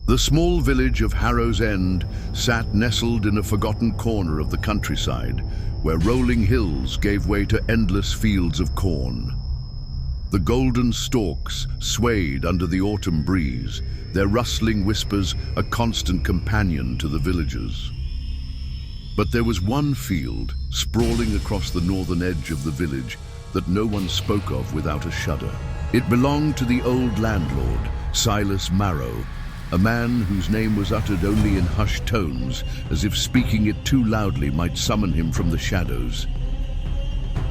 The small village of Harrow's End sat nestled in a forgotten corner of the countryside, where rolling hills gave way to endless fields of corn. The golden stalks swayed under the autumn breeze, their rustling whispers a constant companion to the villagers. But there was one field, sprawling across the northern edge of the village, that no one spoke of without a shudder. It belonged to the old landlord, Silas Marrow, a man whose name was uttered only in hushed tones, as if speaking it too loudly might summon him from the shadows.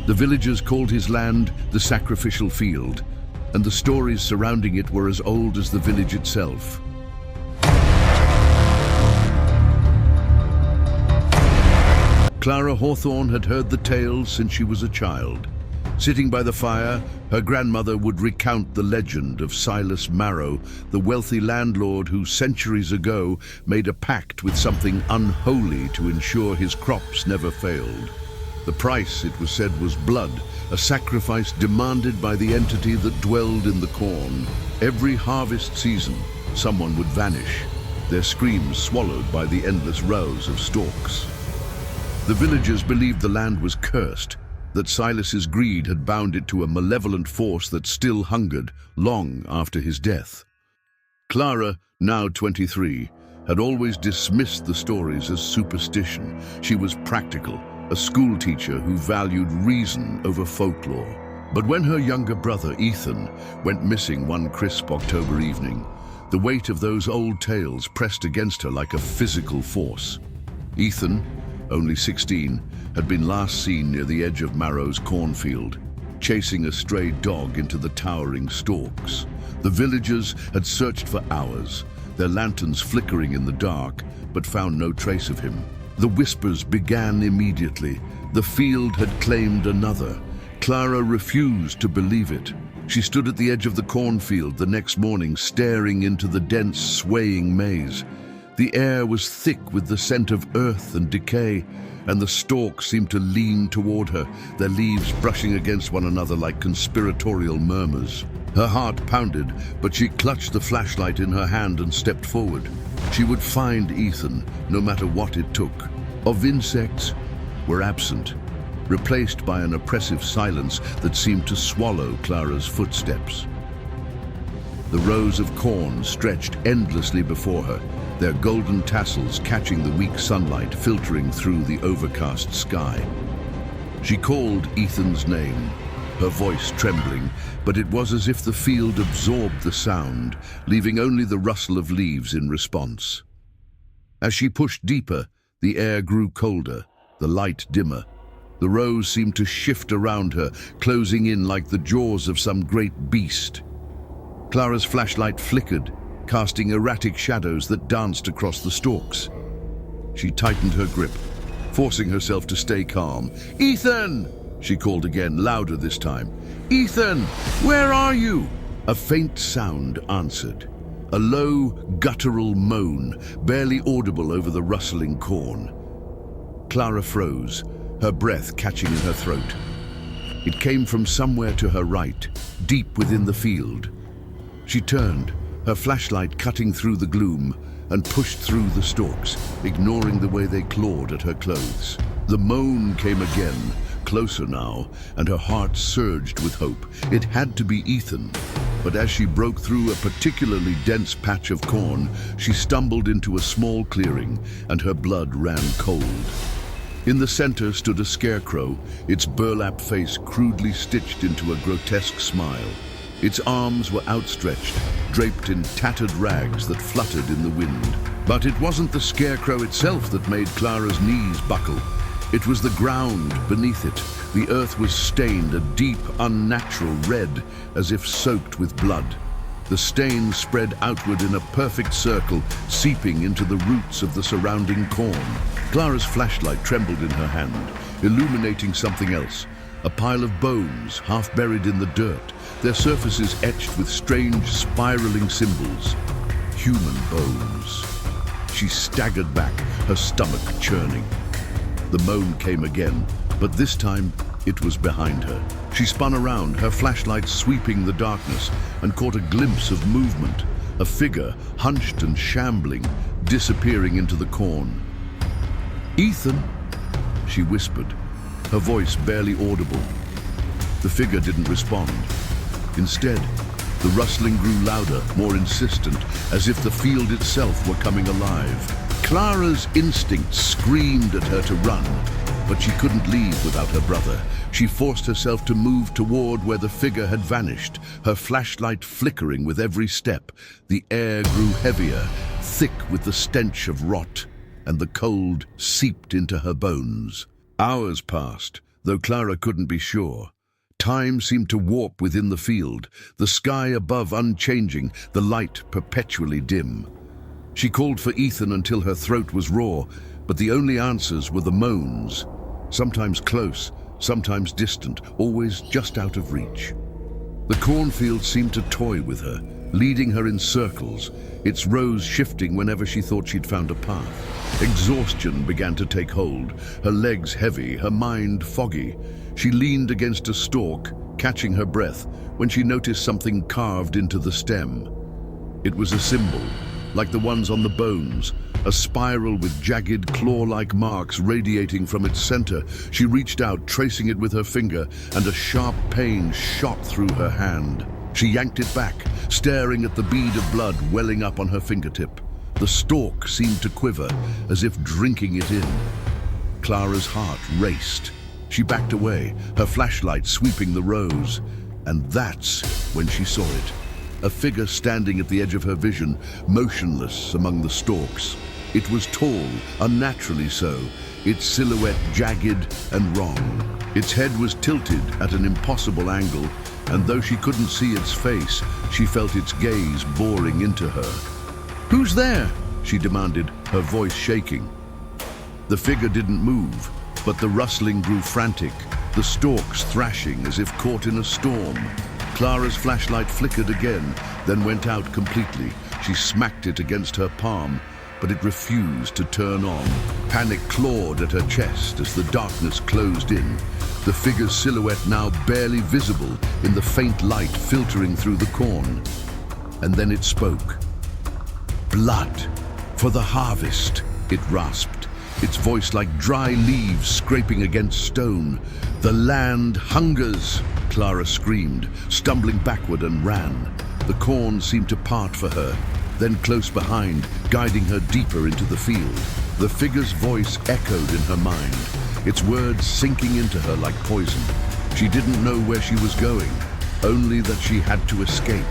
The villagers called his land the Sacrificial Field, and the stories surrounding it were as old as the village itself. Clara Hawthorne had heard the tales since she was a child. Sitting by the fire, her grandmother would recount the legend of Silas Marrow, the wealthy landlord who centuries ago made a pact with something unholy to ensure his crops never failed. The price, it was said, was blood, a sacrifice demanded by the entity that dwelled in the corn. Every harvest season, someone would vanish, their screams swallowed by the endless rows of stalks. The villagers believed the land was cursed, that Silas's greed had bound it to a malevolent force that still hungered long after his death. Clara, now 23, had always dismissed the stories as superstition. She was practical, a school teacher who valued reason over folklore. But when her younger brother, Ethan, went missing one crisp October evening, the weight of those old tales pressed against her like a physical force. Ethan, only 16, had been last seen near the edge of Marrow's cornfield, chasing a stray dog into the towering stalks. The villagers had searched for hours, their lanterns flickering in the dark, but found no trace of him. The whispers began immediately. The field had claimed another. Clara refused to believe it. She stood at the edge of the cornfield the next morning, staring into the dense, swaying maze. The air was thick with the scent of earth and decay, and the stalks seemed to lean toward her, their leaves brushing against one another like conspiratorial murmurs. Her heart pounded, but she clutched the flashlight in her hand and stepped forward. She would find Ethan, no matter what it took. Of insects were absent, replaced by an oppressive silence that seemed to swallow Clara's footsteps. The rows of corn stretched endlessly before her, their golden tassels catching the weak sunlight filtering through the overcast sky. She called Ethan's name, her voice trembling, but it was as if the field absorbed the sound, leaving only the rustle of leaves in response. As she pushed deeper, the air grew colder, the light dimmer. The rows seemed to shift around her, closing in like the jaws of some great beast. Clara's flashlight flickered, casting erratic shadows that danced across the stalks. She tightened her grip, forcing herself to stay calm. "Ethan!" she called again, louder this time. "Ethan, where are you?" A faint sound answered, a low, guttural moan, barely audible over the rustling corn. Clara froze, her breath catching in her throat. It came from somewhere to her right, deep within the field. She turned, her flashlight cutting through the gloom, and pushed through the stalks, ignoring the way they clawed at her clothes. The moan came again, closer now, and her heart surged with hope. It had to be Ethan. But as she broke through a particularly dense patch of corn, she stumbled into a small clearing, and her blood ran cold. In the center stood a scarecrow, its burlap face crudely stitched into a grotesque smile. Its arms were outstretched, draped in tattered rags that fluttered in the wind. But it wasn't the scarecrow itself that made Clara's knees buckle. It was the ground beneath it. The earth was stained a deep, unnatural red, as if soaked with blood. The stain spread outward in a perfect circle, seeping into the roots of the surrounding corn. Clara's flashlight trembled in her hand, illuminating something else. A pile of bones, half buried in the dirt, their surfaces etched with strange, spiraling symbols. Human bones. She staggered back, her stomach churning. The moan came again, but this time it was behind her. She spun around, her flashlight sweeping the darkness, and caught a glimpse of movement. a figure, hunched and shambling, disappearing into the corn. "Ethan," she whispered, her voice barely audible. The figure didn't respond. Instead, the rustling grew louder, more insistent, as if the field itself were coming alive. Clara's instincts screamed at her to run, but she couldn't leave without her brother. She forced herself to move toward where the figure had vanished, her flashlight flickering with every step. The air grew heavier, thick with the stench of rot, and the cold seeped into her bones. Hours passed, though Clara couldn't be sure. Time seemed to warp within the field, the sky above unchanging, the light perpetually dim. She called for Ethan until her throat was raw, but the only answers were the moans, sometimes close, sometimes distant, always just out of reach. The cornfield seemed to toy with her, leading her in circles, its rows shifting whenever she thought she'd found a path. Exhaustion began to take hold, her legs heavy, her mind foggy. She leaned against a stalk, catching her breath, when she noticed something carved into the stem. It was a symbol, like the ones on the bones, a spiral with jagged claw-like marks radiating from its center. She reached out, tracing it with her finger, and a sharp pain shot through her hand. She yanked it back, staring at the bead of blood welling up on her fingertip. The stalk seemed to quiver, as if drinking it in. Clara's heart raced. She backed away, her flashlight sweeping the rows. And that's when she saw it. A figure standing at the edge of her vision, motionless among the stalks. It was tall, unnaturally so, its silhouette jagged and wrong. Its head was tilted at an impossible angle, and though she couldn't see its face, she felt its gaze boring into her. "Who's there?" she demanded, her voice shaking. The figure didn't move, but the rustling grew frantic, the stalks thrashing as if caught in a storm. Clara's flashlight flickered again, then went out completely. She smacked it against her palm, but it refused to turn on. Panic clawed at her chest as the darkness closed in, the figure's silhouette now barely visible in the faint light filtering through the corn. And then it spoke. "Blood for the harvest," it rasped, its voice like dry leaves scraping against stone. "The land hungers," Clara screamed, stumbling backward and ran. The corn seemed to part for her, then close behind, guiding her deeper into the field. The figure's voice echoed in her mind, its words sinking into her like poison. She didn't know where she was going, only that she had to escape,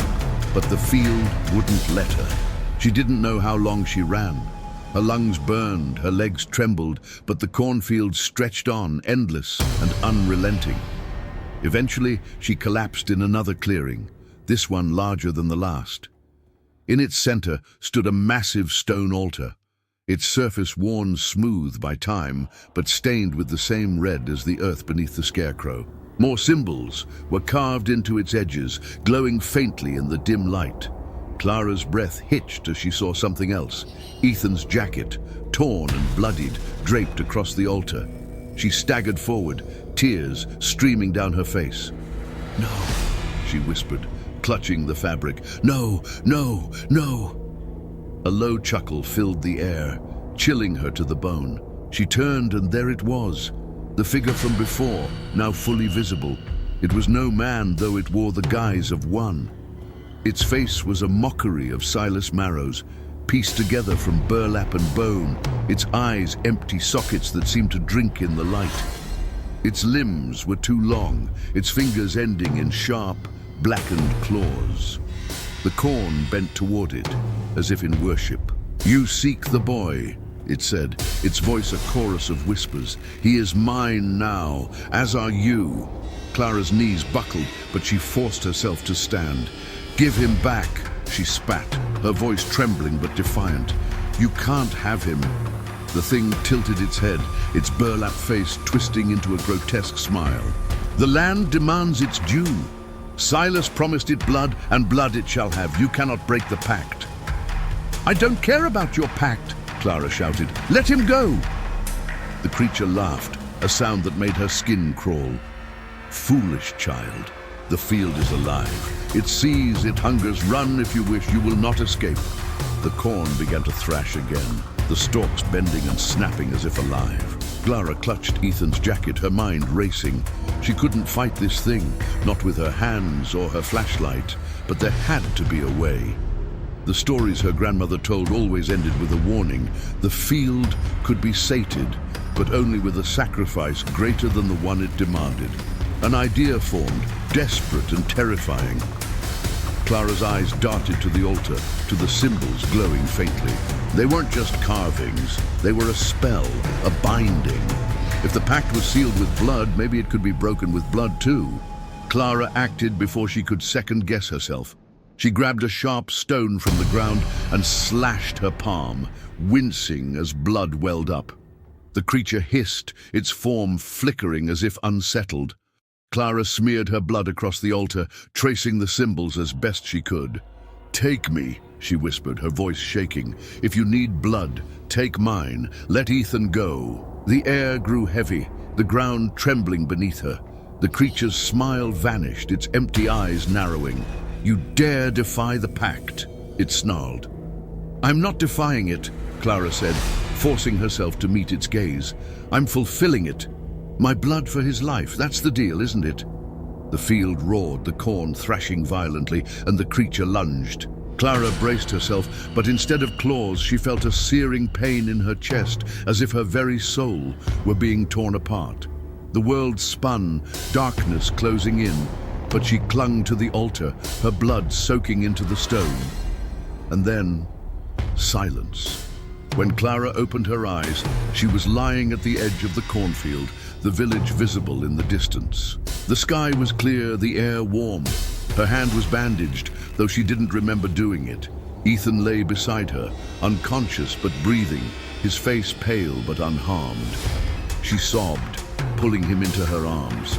but the field wouldn't let her. She didn't know how long she ran. Her lungs burned, her legs trembled, but the cornfield stretched on, endless and unrelenting. Eventually, she collapsed in another clearing, this one larger than the last. In its center stood a massive stone altar, its surface worn smooth by time, but stained with the same red as the earth beneath the scarecrow. More symbols were carved into its edges, glowing faintly in the dim light. Clara's breath hitched as she saw something else, Ethan's jacket, torn and bloodied, draped across the altar. She staggered forward, tears streaming down her face. "No," she whispered, clutching the fabric. "No, no, no." A low chuckle filled the air, chilling her to the bone. She turned and there it was, the figure from before, now fully visible. It was no man, though it wore the guise of one. Its face was a mockery of Silas Marrow's, pieced together from burlap and bone, its eyes empty sockets that seemed to drink in the light. Its limbs were too long, its fingers ending in sharp, blackened claws. The corn bent toward it, as if in worship. "You seek the boy," it said, its voice a chorus of whispers. "He is mine now, as are you." Clara's knees buckled, but she forced herself to stand. "Give him back," she spat, her voice trembling but defiant. "You can't have him." The thing tilted its head, its burlap face twisting into a grotesque smile. "The land demands its due. Silas promised it blood, and blood it shall have. You cannot break the pact." "I don't care about your pact," Clara shouted. "Let him go." The creature laughed, a sound that made her skin crawl. "Foolish child, The field is alive. It sees, it hungers. Run if you wish, you will not escape. The corn began to thrash again, the stalks bending and snapping as if alive. Clara clutched Ethan's jacket, her mind racing. She couldn't fight this thing, not with her hands or her flashlight, but there had to be a way. The stories her grandmother told always ended with a warning. The field could be sated, but only with a sacrifice greater than the one it demanded. An idea formed, desperate and terrifying. Clara's eyes darted to the altar, to the symbols glowing faintly. They weren't just carvings, they were a spell, a binding. If the pact was sealed with blood, maybe it could be broken with blood too. Clara acted before she could second-guess herself. She grabbed a sharp stone from the ground and slashed her palm, wincing as blood welled up. The creature hissed, its form flickering as if unsettled. Clara smeared her blood across the altar, tracing the symbols as best she could. "Take me," she whispered, her voice shaking. "If you need blood, take mine. Let Ethan go." The air grew heavy, the ground trembling beneath her. The creature's smile vanished, its empty eyes narrowing. "You dare defy the pact," it snarled. "I'm not defying it," Clara said, forcing herself to meet its gaze. "I'm fulfilling it. My blood for his life, that's the deal, isn't it?" The field roared, the corn thrashing violently, and the creature lunged. Clara braced herself, but instead of claws, she felt a searing pain in her chest, as if her very soul were being torn apart. The world spun, darkness closing in, but she clung to the altar, her blood soaking into the stone. And then, silence. When Clara opened her eyes, she was lying at the edge of the cornfield, the village visible in the distance. The sky was clear, the air warm. Her hand was bandaged, though she didn't remember doing it. Ethan lay beside her, unconscious but breathing, his face pale but unharmed. She sobbed, pulling him into her arms.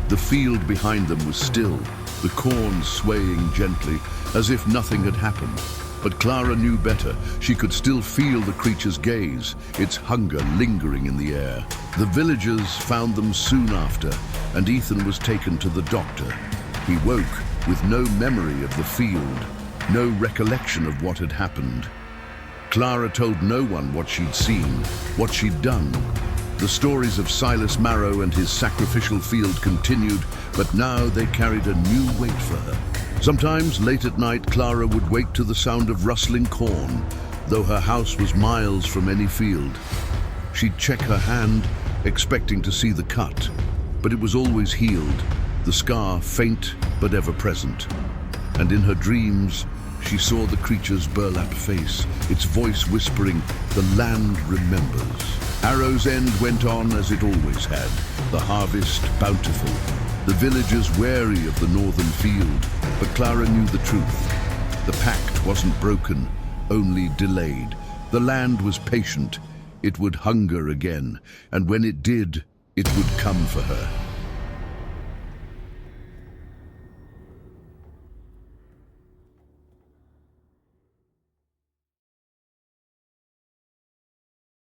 The field behind them was still, the corn swaying gently, as if nothing had happened. But Clara knew better. She could still feel the creature's gaze, its hunger lingering in the air. The villagers found them soon after, and Ethan was taken to the doctor. He woke with no memory of the field, no recollection of what had happened. Clara told no one what she'd seen, what she'd done. The stories of Silas Marrow and his sacrificial field continued, but now they carried a new weight for her. Sometimes, late at night, Clara would wake to the sound of rustling corn, though her house was miles from any field. She'd check her hand, expecting to see the cut, but it was always healed, the scar faint but ever present. And in her dreams, she saw the creature's burlap face, its voice whispering, "The land remembers." Arrow's End went on as it always had, the harvest bountiful, the villagers wary of the northern field, but Clara knew the truth. The pact wasn't broken, only delayed. The land was patient. It would hunger again, and when it did, it would come for her.